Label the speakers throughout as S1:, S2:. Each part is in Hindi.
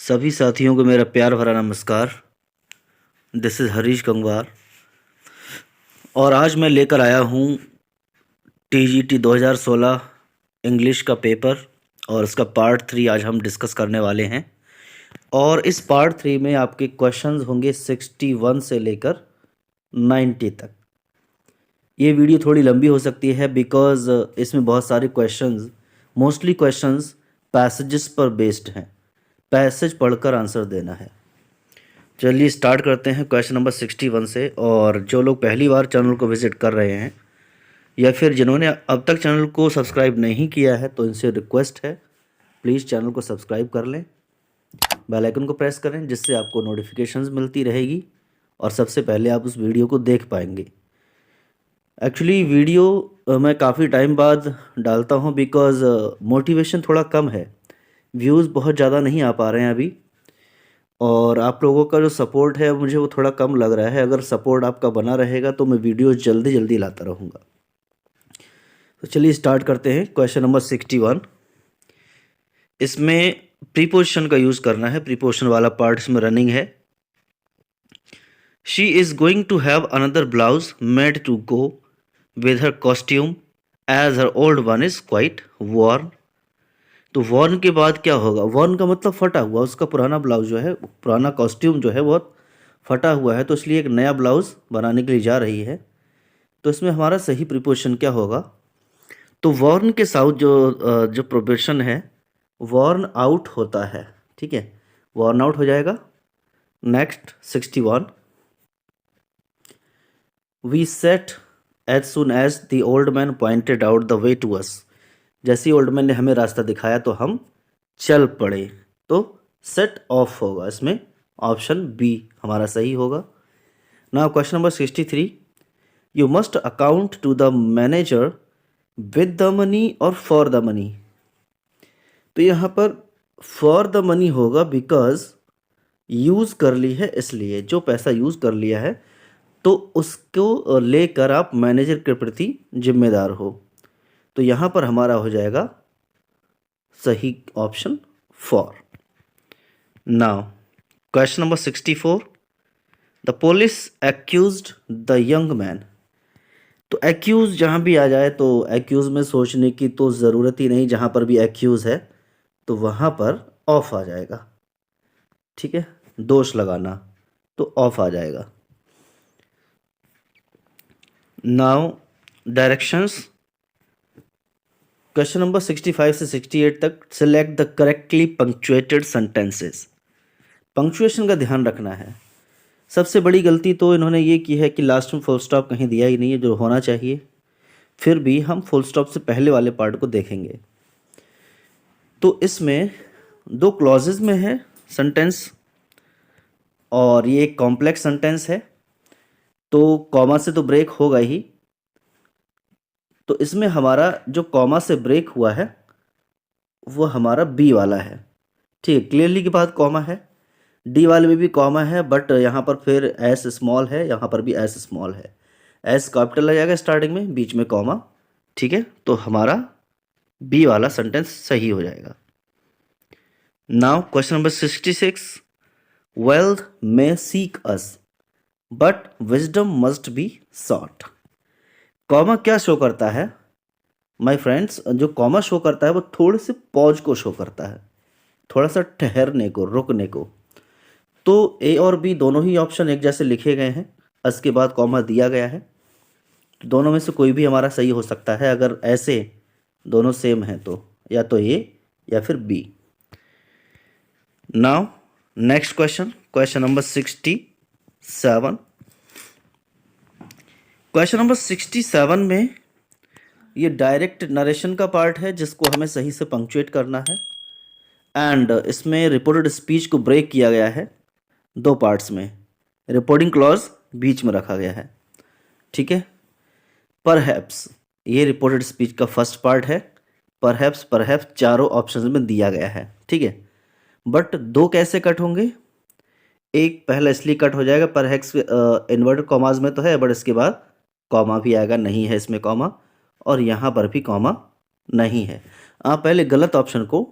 S1: सभी साथियों को मेरा प्यार भरा नमस्कार। दिस इज़ हरीश गंगवार और आज मैं लेकर आया हूँ TGT 2016 इंग्लिश का पेपर और उसका पार्ट 3 आज हम डिस्कस करने वाले हैं। और इस पार्ट 3 में आपके क्वेश्चंस होंगे 61 से लेकर 90 तक। ये वीडियो थोड़ी लंबी हो सकती है बिकॉज़ इसमें बहुत सारे क्वेश्चंस, मोस्टली क्वेश्चंस पैसेजेस पर बेस्ड हैं। पैसेज पढ़कर आंसर देना है। चलिए स्टार्ट करते हैं क्वेश्चन नंबर 61 से। और जो लोग पहली बार चैनल को विज़िट कर रहे हैं या फिर जिन्होंने अब तक चैनल को सब्सक्राइब नहीं किया है तो इनसे रिक्वेस्ट है, प्लीज़ चैनल को सब्सक्राइब कर लें, बेल आइकन को प्रेस करें जिससे आपको नोटिफिकेशंस मिलती रहेगी और सबसे पहले आप उस वीडियो को देख पाएंगे। एक्चुअली वीडियो मैं काफ़ी टाइम बाद डालता हूँ बिकॉज़ मोटिवेशन थोड़ा कम है, व्यूज़ बहुत ज़्यादा नहीं आ पा रहे हैं अभी और आप लोगों का जो सपोर्ट है मुझे वो थोड़ा कम लग रहा है। अगर सपोर्ट आपका बना रहेगा तो मैं वीडियो जल्दी जल्दी लाता रहूँगा। तो चलिए स्टार्ट करते हैं क्वेश्चन नंबर 61। इसमें प्रीपोजिशन का यूज़ करना है, प्रीपोजिशन वाला पार्ट इसमें रनिंग है। She is going to have another blouse made to go with her costume as her old one is quite worn. तो वॉर्न के बाद क्या होगा? वॉर्न का मतलब फटा हुआ, उसका पुराना ब्लाउज जो है, पुराना कॉस्ट्यूम जो है बहुत फटा हुआ है तो इसलिए एक नया ब्लाउज बनाने के लिए जा रही है। तो इसमें हमारा सही प्रीपोजिशन क्या होगा? तो वॉर्न के साथ जो प्रोपोजिशन है वॉर्न आउट होता है, ठीक है, वॉर्न आउट हो जाएगा। Next 61। We set as soon as the old man pointed out the way to us. जैसे ही ओल्ड मैन ने हमें रास्ता दिखाया तो हम चल पड़े। तो सेट ऑफ होगा, इसमें ऑप्शन बी हमारा सही होगा। Now question number 63। You must account to the manager with the money और फॉर द मनी। तो यहाँ पर फॉर द मनी होगा बिकॉज यूज़ कर ली है, इसलिए जो पैसा यूज़ कर लिया है तो उसको लेकर आप मैनेजर के प्रति जिम्मेदार हो। तो यहाँ पर हमारा हो जाएगा सही option for. Now question number 64। The police accused the young man. तो एक्यूज जहाँ भी आ जाए तो एक्यूज में सोचने की तो ज़रूरत ही नहीं, जहाँ पर भी एक्यूज है तो वहाँ पर ऑफ आ जाएगा, ठीक है, दोष लगाना, तो ऑफ आ जाएगा। Now directions. क्वेश्चन नंबर 65 से 68 तक select the correctly punctuated sentences. Punctuation का ध्यान रखना है। सबसे बड़ी गलती तो इन्होंने ये की है कि लास्ट में फुल स्टॉप कहीं दिया ही नहीं है जो होना चाहिए। फिर भी हम फुल स्टॉप से पहले वाले पार्ट को देखेंगे। तो इसमें दो क्लॉजेज में है सेंटेंस और ये एक कॉम्प्लेक्स सेंटेंस है तो कॉमा से तो ब्रेक होगा ही। तो इसमें हमारा जो कॉमा से ब्रेक हुआ है वो हमारा बी वाला है, ठीक है, क्लियरली के बाद कॉमा है। डी वाले में भी कॉमा है बट यहाँ पर फिर एस स्मॉल है, यहाँ पर भी एस स्मॉल है। एस कैपिटल आ जाएगा स्टार्टिंग में, बीच में कॉमा, ठीक है। तो हमारा बी वाला सेंटेंस सही हो जाएगा। Now question number 66। Wealth may seek us but wisdom must be sought. Comma क्या शो करता है माय फ्रेंड्स? जो कॉमा शो करता है वो थोड़े से पॉज को शो करता है, थोड़ा सा ठहरने को, रुकने को। तो ए और बी दोनों ही ऑप्शन एक जैसे लिखे गए हैं, अस के बाद कॉमा दिया गया है, तो दोनों में से कोई भी हमारा सही हो सकता है। अगर ऐसे दोनों सेम हैं तो या तो ए या फिर B. Now next question, question number 67। Question number 67 में ये डायरेक्ट नरेशन का पार्ट है जिसको हमें सही से पंक्चुएट करना है। एंड इसमें रिपोर्टेड स्पीच को ब्रेक किया गया है दो पार्ट्स में, रिपोर्टिंग क्लॉज बीच में रखा गया है, ठीक है। परहैप्स ये रिपोर्टेड स्पीच का फर्स्ट पार्ट है। परहैप्स चारों ऑप्शंस में दिया गया है, ठीक है। बट दो कैसे कट होंगे? एक पहला इसलिए कट हो जाएगा, परहैप्स इन्वर्टेड कॉमाज में तो है बट इसके बाद कॉमा भी आएगा, नहीं है इसमें कॉमा, और यहाँ पर भी कॉमा नहीं है। आप पहले गलत ऑप्शन को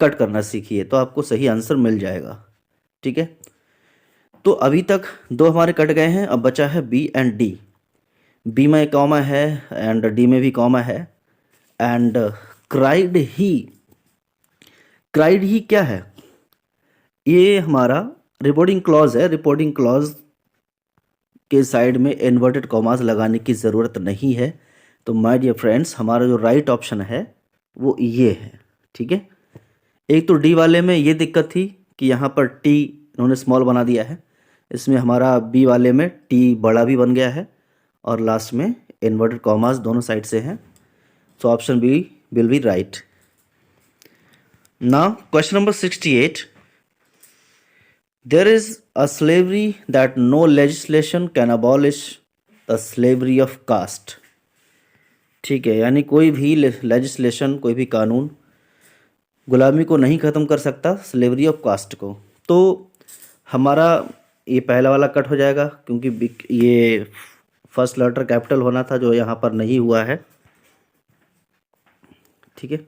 S1: कट करना सीखिए तो आपको सही आंसर मिल जाएगा। ठीक है, तो अभी तक दो हमारे कट गए हैं, अब बचा है बी एंड डी। बी में कॉमा है एंड डी में भी कॉमा है। एंड क्राइड ही, क्राइड ही क्या है? ये हमारा रिपोर्टिंग क्लॉज है। रिपोर्टिंग क्लॉज के साइड में इन्वर्टेड कॉमास लगाने की ज़रूरत नहीं है। तो माय डियर फ्रेंड्स, हमारा जो राइट ऑप्शन है वो ये है। ठीक है, एक तो डी वाले में ये दिक्कत थी कि यहाँ पर टी इन्होंने स्मॉल बना दिया है, इसमें हमारा बी वाले में टी बड़ा भी बन गया है और लास्ट में इन्वर्टेड कॉमास दोनों साइड से हैं। So option B will be right. Now question number 68, there is a slavery that no legislation can abolish the slavery of caste। ठीक है, यानी कोई भी लेजिस्लेशन, कोई भी कानून गुलामी को नहीं ख़त्म कर सकता, स्लेवरी ऑफ कास्ट को। तो हमारा ये पहला वाला कट हो जाएगा क्योंकि ये फर्स्ट लेटर कैपिटल होना था जो यहाँ पर नहीं हुआ है। ठीक है,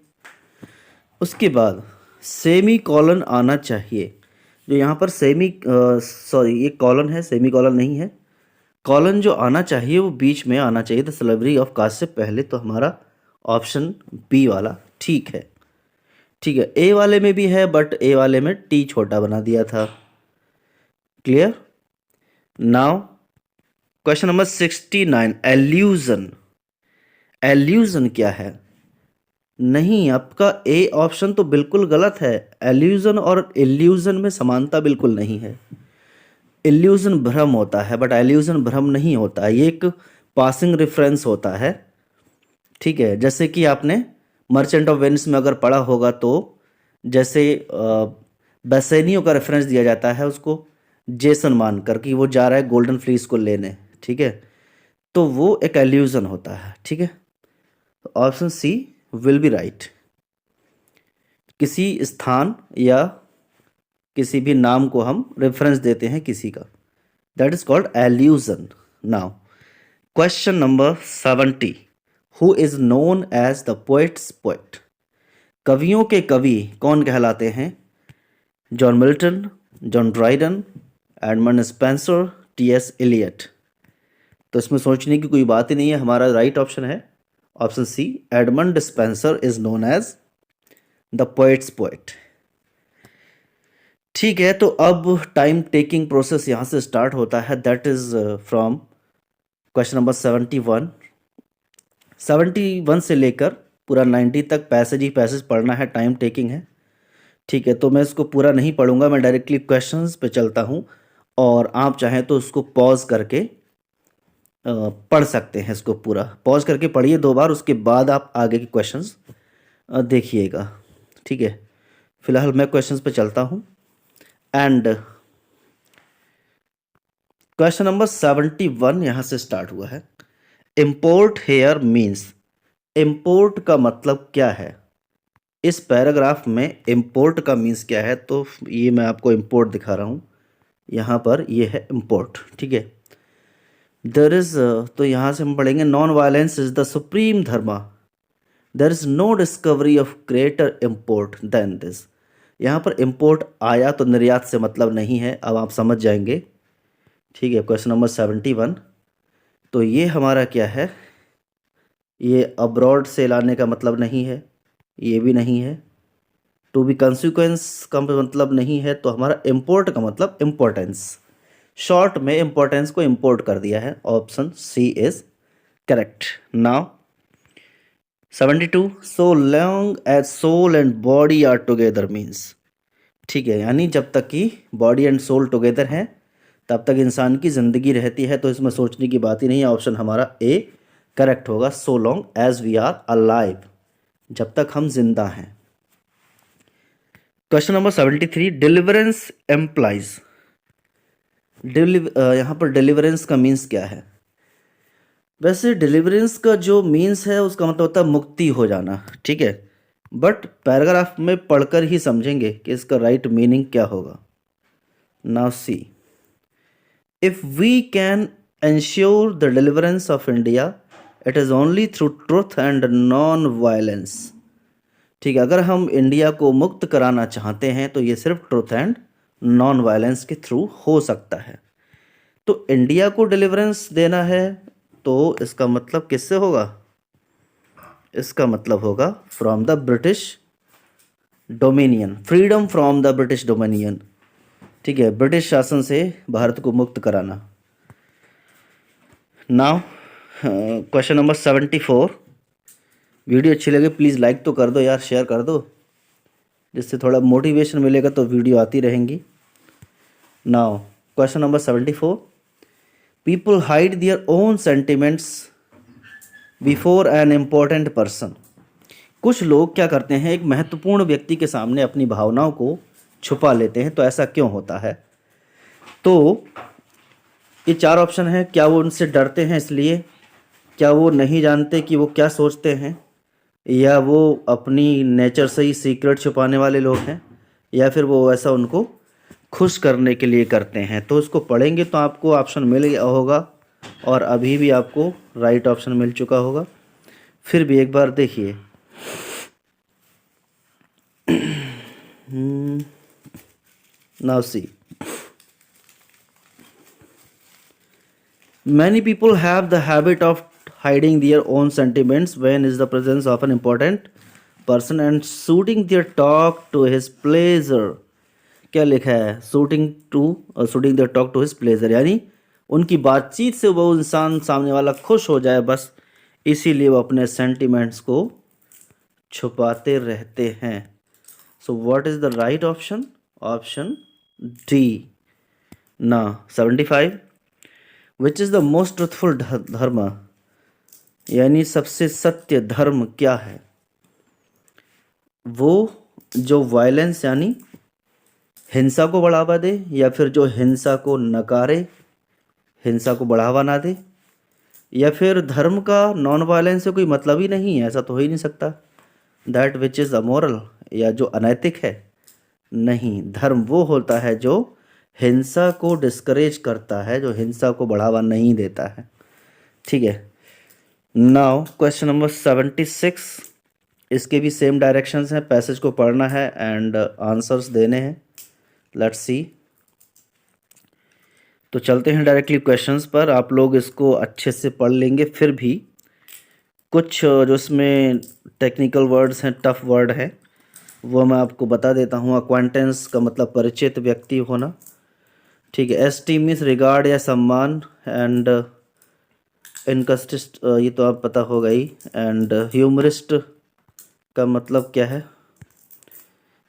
S1: उसके बाद सेमी कॉलन आना चाहिए। जो यहाँ पर सॉरी ये कॉलन है, सेमी कॉलन नहीं है। कॉलन जो आना चाहिए वो बीच में आना चाहिए, तो स्लेवरी ऑफ कास्ट से पहले। तो हमारा ऑप्शन बी वाला ठीक है। ठीक है, ए वाले में भी है बट ए वाले में टी छोटा बना दिया था। Clear? Now question number 69, allusion. Allusion क्या है? नहीं, आपका ए ऑप्शन तो बिल्कुल गलत है। एल्यूजन और इल्यूजन में समानता बिल्कुल नहीं है। इल्यूजन भ्रम होता है बट एल्यूजन भ्रम नहीं होता है, ये एक पासिंग रेफरेंस होता है। ठीक है, जैसे कि आपने मर्चेंट ऑफ वेनिस में अगर पढ़ा होगा तो जैसे बेसेनियो का रेफरेंस दिया जाता है उसको जेसन मानकर कि वो जा रहा है गोल्डन फ्लीस को लेने। ठीक है, तो वो एक एल्यूजन होता है। ठीक है, तो option C will be right. किसी स्थान या किसी भी नाम को हम रेफरेंस देते हैं किसी का, that is called allusion. Now question number 70, who is known as the poet's poet. कवियों के कवि कौन कहलाते हैं? John Milton, John Dryden, Edmund Spenser, T S. Eliot. तो इसमें सोचने की कोई बात ही नहीं है, हमारा राइट ऑप्शन है option C, Edmund Spenser is known as the poet's poet. ठीक है, तो अब टाइम टेकिंग प्रोसेस यहाँ से स्टार्ट होता है, that is from question number 71 से लेकर पूरा 90 तक पैसेज ही पैसेज पढ़ना है, टाइम टेकिंग है। ठीक है, तो मैं इसको पूरा नहीं पढ़ूंगा, मैं डायरेक्टली क्वेश्चंस पे चलता हूँ और आप चाहें तो उसको पॉज करके पढ़ सकते हैं। इसको पूरा पॉज करके पढ़िए 2 बार, उसके बाद आप आगे के क्वेश्चंस देखिएगा। ठीक है, फिलहाल मैं क्वेश्चंस पे चलता हूँ एंड क्वेश्चन नंबर 71 यहाँ से स्टार्ट हुआ है। इम्पोर्ट हेयर मीन्स, इम्पोर्ट का मतलब क्या है? इस पैराग्राफ में इम्पोर्ट का मीन्स क्या है? तो ये मैं आपको इम्पोर्ट दिखा रहा हूँ, यहाँ पर ये है इम्पोर्ट। ठीक है, देयर इज, तो यहाँ से हम पढ़ेंगे non violence is the supreme dharma, there is no discovery of greater import than this. यहाँ पर इम्पोर्ट आया तो निर्यात से मतलब नहीं है, अब आप समझ जाएंगे। ठीक है, क्वेश्चन नंबर 71, तो ये हमारा क्या है? ये अब्रॉड से लाने का मतलब नहीं है, ये भी नहीं है। टू बी कंसिक्वेंस का मतलब नहीं है, तो हमारा इम्पोर्ट का मतलब इम्पोर्टेंस, शॉर्ट में इम्पोर्टेंस को इम्पोर्ट कर दिया है। Option C is correct. Now 72, so long as soul and body are together means. ठीक है, यानी जब तक कि बॉडी एंड सोल टुगेदर हैं तब तक इंसान की ज़िंदगी रहती है, तो इसमें सोचने की बात ही नहीं है। ऑप्शन हमारा ए करेक्ट होगा, so long as we are alive, जब तक हम जिंदा हैं। Question number 73, deliverance employs. यहाँ पर डिलीवरेंस का मीन्स क्या है? वैसे डिलीवरेंस का जो मीन्स है उसका मतलब होता है मुक्ति हो जाना। ठीक है, बट पैराग्राफ में पढ़कर ही समझेंगे कि इसका राइट मीनिंग क्या होगा। Now see, if we can ensure the deliverance of India, it is only through truth and non violence. ठीक है, अगर हम इंडिया को मुक्त कराना चाहते हैं तो ये सिर्फ ट्रुथ एंड नॉन वायलेंस के थ्रू हो सकता है। तो इंडिया को डिलीवरेंस देना है तो इसका मतलब किससे होगा? इसका मतलब होगा from the British dominion, freedom from the British dominion. ठीक है, ब्रिटिश शासन से भारत को मुक्त कराना। Now question number 74। वीडियो अच्छी लगे प्लीज़ लाइक तो कर दो यार, शेयर कर दो, जिससे थोड़ा मोटिवेशन मिलेगा तो वीडियो आती रहेंगी। Now question number 74। People hide their own sentiments before an important person. कुछ लोग क्या करते हैं, एक महत्वपूर्ण व्यक्ति के सामने अपनी भावनाओं को छुपा लेते हैं, तो ऐसा क्यों होता है? तो ये चार ऑप्शन है। क्या वो उनसे डरते हैं इसलिए, क्या वो नहीं जानते कि वो क्या सोचते हैं, या वो अपनी नेचर से ही सीक्रेट छुपाने वाले लोग हैं, या फिर वो ऐसा उनको खुश करने के लिए करते हैं। तो इसको पढ़ेंगे तो आपको ऑप्शन मिल गया होगा, और अभी भी आपको राइट ऑप्शन मिल चुका होगा। फिर भी एक बार देखिए। Now see, many people have the habit of hiding their own sentiments when is the presence of an important person and suiting their talk to his pleasure। क्या लिखा है? suiting their talk to his pleasure, यानी उनकी बातचीत से वो इंसान सामने वाला खुश हो जाए, बस इसीलिए वो अपने सेंटिमेंट्स को छुपाते रहते हैं। So what is the right option? Option D. ना 75। Which is the most truthful धर्म, यानी सबसे सत्य धर्म क्या है? वो जो वायलेंस यानी हिंसा को बढ़ावा दे, या फिर जो हिंसा को नकारे, हिंसा को बढ़ावा ना दे, या फिर धर्म का नॉन वायलेंस से कोई मतलब ही नहीं है, ऐसा तो हो ही नहीं सकता। दैट विच इज़ अमोरल, या जो अनैतिक है। नहीं, धर्म वो होता है जो हिंसा को डिस्करेज करता है, जो हिंसा को बढ़ावा नहीं देता है। ठीक है। Now question number 76। इसके भी सेम डायरेक्शंस हैं, पैसेज को पढ़ना है एंड आंसर्स देने हैं। Let's see. तो चलते हैं डायरेक्टली क्वेश्चंस पर। आप लोग इसको अच्छे से पढ़ लेंगे, फिर भी कुछ जो इसमें टेक्निकल वर्ड्स हैं, टफ वर्ड है, वो मैं आपको बता देता हूँ। अक्वांटेंस का मतलब परिचित व्यक्ति होना। ठीक है। एस्टीम मीन्स रिगार्ड या सम्मान, एंड इनकस्टिस्ट ये तो आप पता होगा ही। एंड ह्यूमरिस्ट का मतलब क्या है?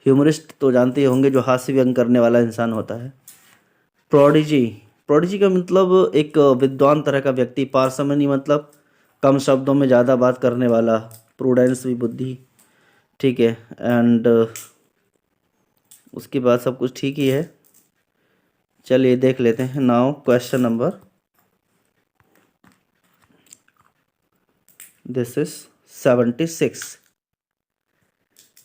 S1: ह्यूमरिस्ट तो जानते ही होंगे, जो हास्य व्यंग करने वाला इंसान होता है। प्रोडिजी, प्रोडिजी का मतलब एक विद्वान तरह का व्यक्ति। पार्समनी मतलब कम शब्दों में ज़्यादा बात करने वाला। प्रूडेंस भी बुद्धि। ठीक है। एंड उसके बाद सब कुछ ठीक ही है। चलिए देख लेते हैं। Now question number this is 76।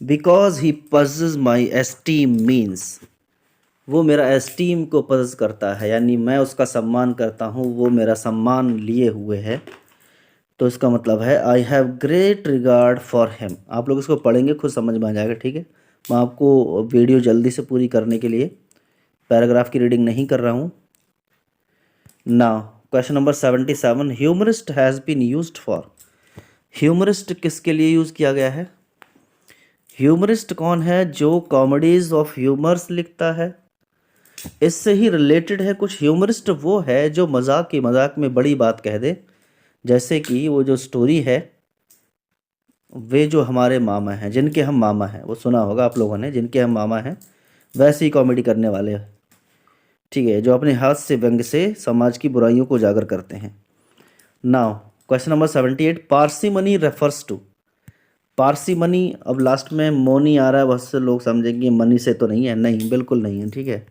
S1: Because he possess my esteem means, वो मेरा एस्टीम को पजेस करता है, यानी मैं उसका सम्मान करता हूँ, वो मेरा सम्मान लिए हुए है। तो इसका मतलब है I have great regard for him. आप लोग इसको पढ़ेंगे, खुद समझ में आ जाएगा। ठीक है। मैं आपको वीडियो जल्दी से पूरी करने के लिए पैराग्राफ की रीडिंग नहीं कर रहा हूँ। Now question number 77। Humorist has been used for. Humorist किसके लिए यूज़ किया गया है? ह्यूमरिस्ट कौन है? जो कॉमेडीज ऑफ ह्यूमर्स लिखता है। इससे ही रिलेटेड है कुछ। ह्यूमरिस्ट वो है जो मजाक में बड़ी बात कह दे, जैसे कि वो जो स्टोरी है, वे जो हमारे मामा हैं, जिनके हम मामा हैं, वो सुना होगा आप लोगों ने, जिनके हम मामा हैं, वैसे ही कॉमेडी करने वाले हैं। ठीक है। जो अपने हाथ से व्यंग से समाज की बुराइयों को उजागर करते हैं। Now question number 78। Parsimony refers to. Parsimony, अब लास्ट में मोनी आ रहा है, बहुत से लोग समझेंगे मनी से तो नहीं है। नहीं, बिल्कुल नहीं है। ठीक है।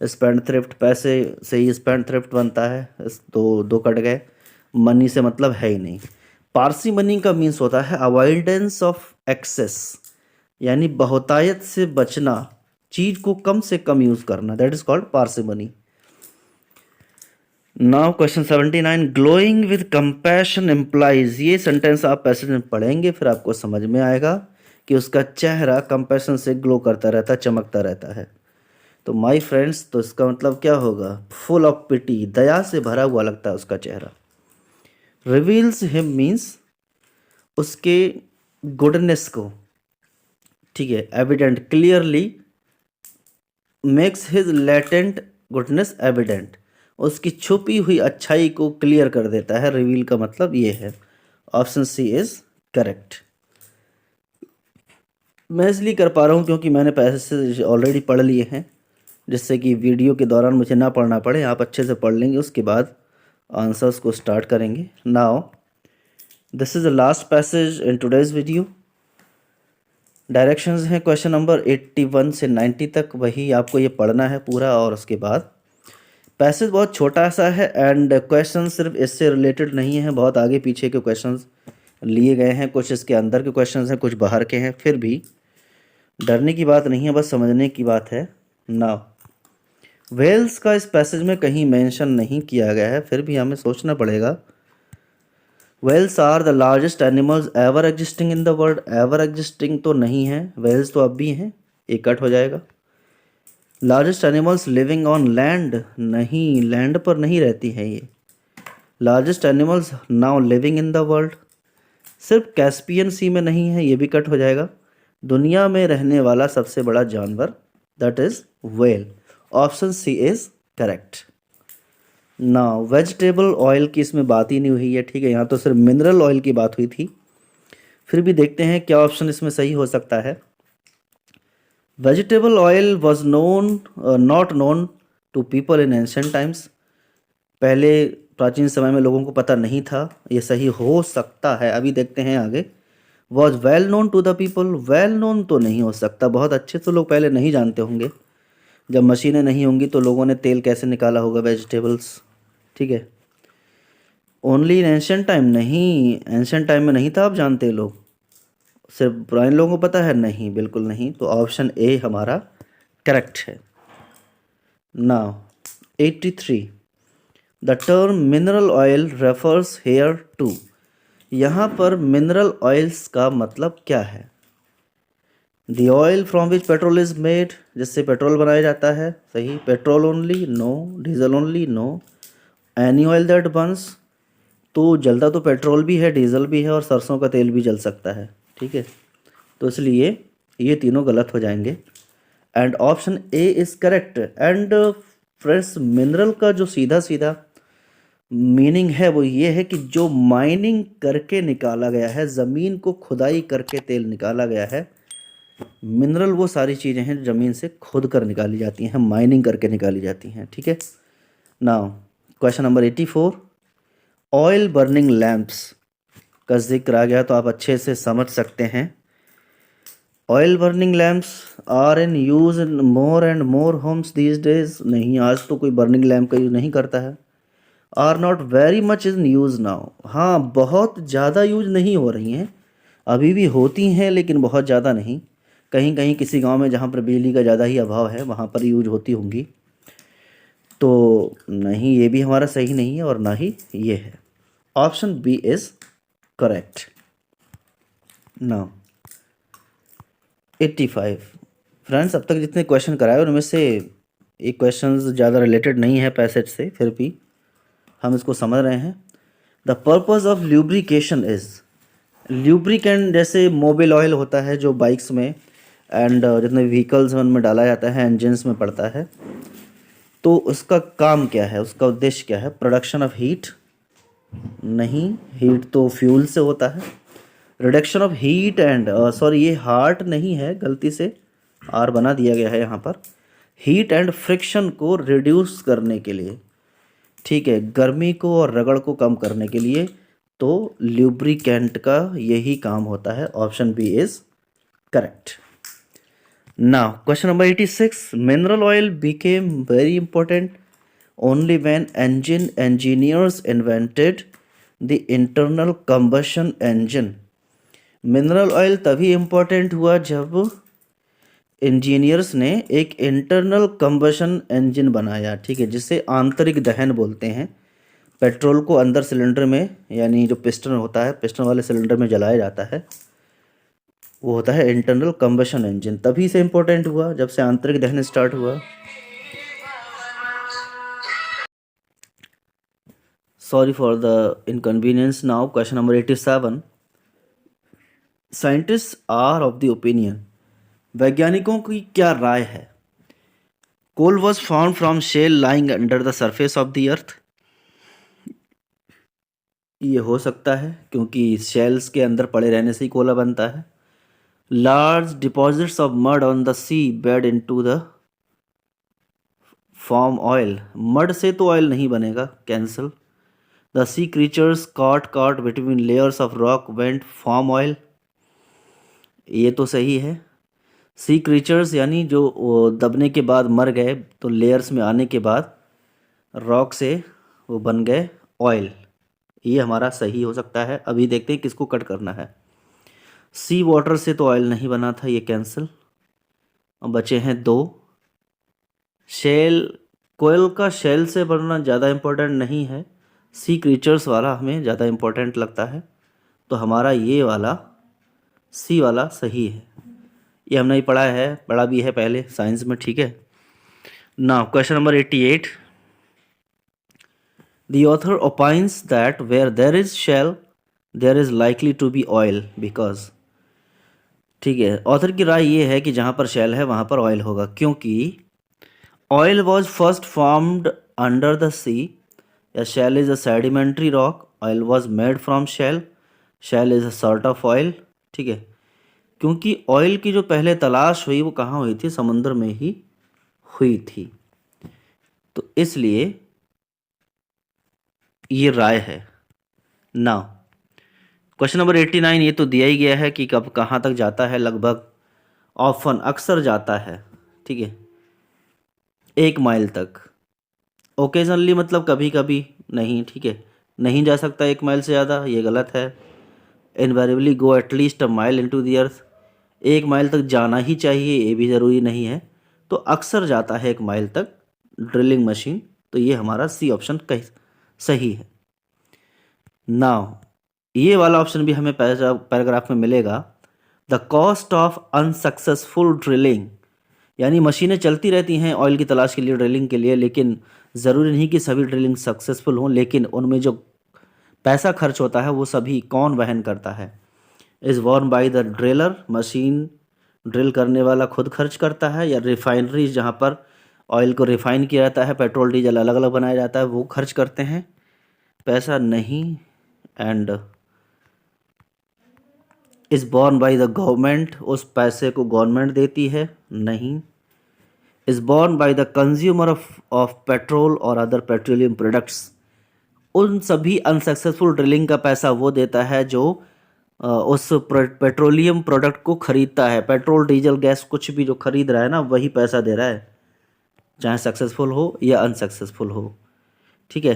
S1: स्पेंड थ्रिफ्ट, पैसे से ही स्पेंड थ्रिफ्ट बनता है। इस दो कट गए। मनी से मतलब है ही नहीं। पार्सिमनी का मीन्स होता है अवॉइडेंस ऑफ एक्सेस, यानी बहुतायत से बचना, चीज को कम से कम यूज करना। That is called parsimony. Now question 79। Glowing with compassion implies. ये सेंटेंस आप पैसेज में पढ़ेंगे, फिर आपको समझ में आएगा कि उसका चेहरा कंपैशन से ग्लो करता रहता है, चमकता रहता है। तो माय फ्रेंड्स, तो इसका मतलब क्या होगा? फुल ऑफ पिटी, दया से भरा हुआ लगता है उसका चेहरा। रिवील्स हिम मीन्स उसके गुडनेस को, ठीक है, evident, clearly makes his latent goodness evident, उसकी छुपी हुई अच्छाई को क्लियर कर देता है। रिवील का मतलब ये है। Option C is correct. मैं इसलिए कर पा रहा हूँ क्योंकि मैंने पैसेज ऑलरेडी पढ़ लिए हैं, जिससे कि वीडियो के दौरान मुझे ना पढ़ना पड़े। आप अच्छे से पढ़ लेंगे, उसके बाद आंसर्स को स्टार्ट करेंगे। Now this is the last passage in today's video. Directions हैं क्वेश्चन नंबर 81 से 90 तक, वही आपको ये पढ़ना है पूरा। और उसके बाद पैसेज बहुत छोटा सा है एंड क्वेश्चन सिर्फ इससे रिलेटेड नहीं है, बहुत आगे पीछे के क्वेश्चंस लिए गए हैं, कुछ इसके अंदर के क्वेश्चंस हैं, कुछ बाहर के हैं। फिर भी डरने की बात नहीं है, बस समझने की बात है। नाउ व्हेल्स का इस पैसेज में कहीं मेंशन नहीं किया गया है, फिर भी हमें सोचना पड़ेगा। Whales are the largest animals ever existing in the world. Ever existing तो नहीं है, व्हेल्स तो अब भी हैं, एक कट हो जाएगा। Largest animals living on land, नहीं, लैंड पर नहीं रहती है ये। Largest animals now living in the world, सिर्फ कैस्पियन सी में नहीं है, ये भी कट हो जाएगा। दुनिया में रहने वाला सबसे बड़ा जानवर, that is whale. Option C is correct. ना वेजिटेबल ऑयल की इसमें बात ही नहीं हुई है, ठीक है, यहाँ तो सिर्फ मिनरल ऑयल की बात हुई थी। फिर भी देखते हैं क्या ऑप्शन इसमें सही हो सकता है। Vegetable oil was known not known to people in ancient times. पहले प्राचीन समय में लोगों को पता नहीं था, ये सही हो सकता है, अभी देखते हैं आगे। Was well known to the people, well known तो नहीं हो सकता, बहुत अच्छे तो लोग पहले नहीं जानते होंगे। जब मशीनें नहीं होंगी तो लोगों ने तेल कैसे निकाला होगा वेजिटेबल्स, ठीक है। ओनली इन एंशिएंट टाइम, नहीं, एंशिएंट टाइम में नहीं था, आप जानते लोग, सिर्फ पुराने लोगों को पता है, नहीं, बिल्कुल नहीं। तो ऑप्शन ए हमारा करेक्ट है। Now 83, the term mineral oil refers here to. यहाँ पर मिनरल ऑयल्स का मतलब क्या है? The oil from which petrol is made, जिससे पेट्रोल बनाया जाता है, सही। Petrol only, no. Diesel only, no. Any oil that burns, तो जलता तो पेट्रोल भी है, डीजल भी है, और सरसों का तेल भी जल सकता है, ठीक है। तो इसलिए ये तीनों गलत हो जाएंगे and option A is correct. And friends, mineral का जो सीधा सीधा मीनिंग है वो ये है कि जो माइनिंग करके निकाला गया है, ज़मीन को खुदाई करके तेल निकाला गया है। मिनरल वो सारी चीज़ें हैं जो ज़मीन से खुद कर निकाली जाती हैं, माइनिंग करके निकाली जाती हैं, ठीक है। Now question number 84, oil burning lamps का जिक्र आ गया तो आप अच्छे से समझ सकते हैं। Oil burning lamps are in use in more and more homes these days, नहीं, आज तो कोई बर्निंग लैंप का यूज़ नहीं करता है। Are not very much in use now, हाँ, बहुत ज़्यादा यूज नहीं हो रही हैं, अभी भी होती हैं लेकिन बहुत ज़्यादा नहीं। कहीं कहीं किसी गांव में जहाँ पर बिजली का ज़्यादा ही अभाव है वहाँ पर यूज होती होंगी। तो नहीं, ये भी हमारा सही नहीं है और ना ही ये है। Option B is correct. Now 85, friends, अब तक जितने क्वेश्चन कराए उनमें से एक क्वेश्चन ज़्यादा रिलेटेड नहीं है पैसेज से, फिर भी हम इसको समझ रहे हैं। The purpose of lubrication is, lubricant जैसे मोबिल ऑयल होता है जो बाइक्स में एंड जितने व्हीकल्स हैं उनमें डाला जाता है, इंजन्स में पड़ता है, तो उसका काम क्या है, उसका उद्देश्य क्या है? प्रोडक्शन ऑफ हीट, नहीं, हीट तो फ्यूल से होता है। Reduction of heat and, sorry, ये हार्ट नहीं है, गलती से आर बना दिया गया है यहाँ पर। हीट एंड फ्रिक्शन को रिड्यूस करने के लिए, ठीक है, गर्मी को और रगड़ को कम करने के लिए, तो ल्यूब्रिकेंट का यही काम होता है। Option B is correct. Now question number 86, mineral oil became very important only when engine engineers invented the internal combustion engine। Mineral oil तभी इम्पोर्टेंट हुआ जब इंजीनियर्स ने एक इंटरनल कंबशन इंजन बनाया, ठीक है, जिसे आंतरिक दहन बोलते हैं। पेट्रोल को अंदर सिलेंडर में, यानी जो पिस्टन होता है, पिस्टन वाले सिलेंडर में जलाया जाता है, वो होता है इंटरनल कंबशन इंजन। तभी से इम्पोर्टेंट हुआ जब से आंतरिक दहन स्टार्ट हुआ। Sorry for the inconvenience. Now question number 87। Scientist are of the opinion, वैज्ञानिकों की क्या राय है? Coal was found from shale lying under the surface of the earth. ये हो सकता है क्योंकि शेल्स के अंदर पड़े रहने से ही कोला बनता है। Large deposits of mud on the sea bed into the form oil. Mud से तो ऑयल नहीं बनेगा, cancel. The sea creatures caught between layers of rock went form oil. ये तो सही है। सी क्रीचर्स यानी जो वो दबने के बाद मर गए तो लेयर्स में आने के बाद रॉक से वो बन गए ऑयल। ये हमारा सही हो सकता है। अभी देखते हैं किसको कट करना है। सी वाटर से तो ऑयल नहीं बना था, ये कैंसिल। अब बचे हैं दो। शेल, कोयल का शेल से बनना ज़्यादा इम्पोर्टेंट नहीं है, सी क्रीचर्स वाला हमें ज़्यादा इम्पोर्टेंट लगता है। तो हमारा ये वाला सी वाला सही है। ये हमने ही पढ़ा है, पढ़ा भी है पहले साइंस में, ठीक है ना। Question number 88। The author opines that where there is shell, there is likely to be oil because, ठीक है, ऑथर की राय ये है कि जहाँ पर शेल है वहाँ पर ऑयल होगा, क्योंकि oil was first formed under the sea. या shale is a sedimentary rock, oil was made from shale, shale is a sort of oil, ठीक है। क्योंकि ऑयल की जो पहले तलाश हुई वो कहाँ हुई थी? समुद्र में ही हुई थी। तो इसलिए ये राय है ना। क्वेश्चन नंबर 89, ये तो दिया ही गया है कि कब कहाँ तक जाता है, लगभग ऑफन अक्सर जाता है, ठीक है, 1 माइल तक। ओकेजनली मतलब कभी कभी नहीं, ठीक है, नहीं जा सकता 1 माइल से ज़्यादा, ये गलत है। Invariably go at least a mile into the earth, 1 mile तक जाना ही चाहिए, ये भी ज़रूरी नहीं है। तो अक्सर जाता है 1 माइल तक ड्रिलिंग मशीन। तो ये हमारा सी ऑप्शन सही है। नाउ ये वाला ऑप्शन भी हमें पैराग्राफ में मिलेगा। The cost of unsuccessful drilling, यानी मशीनें चलती रहती हैं ऑयल की तलाश के लिए, ड्रिलिंग के लिए, लेकिन ज़रूरी नहीं कि सभी ड्रिलिंग सक्सेसफुल हों, लेकिन उनमें जो पैसा खर्च होता है वो सभी कौन वहन करता है? Is Warne by the driller, machine drill करने वाला खुद खर्च करता है, या रिफाइनरीज जहाँ पर ऑयल को रिफाइन किया जाता है, पेट्रोल डीजल अलग अलग बनाया जाता है, वो खर्च करते हैं पैसा? नहीं। And is born by the government, उस पैसे को गवर्नमेंट देती है? नहीं। Is born by the consumer of petrol और अदर पेट्रोलियम प्रोडक्ट्स, उन सभी अनसक्सेसफुल ड्रिलिंग का पैसा वो देता है जो उस पेट्रोलियम प्रोडक्ट को खरीदता है। पेट्रोल डीजल गैस कुछ भी जो खरीद रहा है ना, वही पैसा दे रहा है, चाहे सक्सेसफुल हो या अनसक्सेसफुल हो, ठीक है।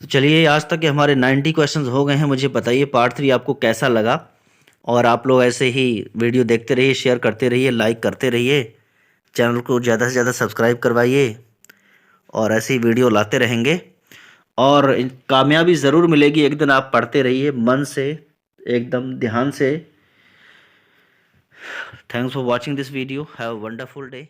S1: तो चलिए, आज तक के हमारे 90 क्वेश्चंस हो गए हैं। मुझे बताइए पार्ट 3 आपको कैसा लगा, और आप लोग ऐसे ही वीडियो देखते रहिए, शेयर करते रहिए, लाइक करते रहिए, चैनल को ज़्यादा से ज़्यादा सब्सक्राइब करवाइए, और ऐसे ही वीडियो लाते रहेंगे। और कामयाबी ज़रूर मिलेगी एक दिन। आप पढ़ते रहिए मन से, एकदम ध्यान से। Thanks for watching this video. Have a wonderful day.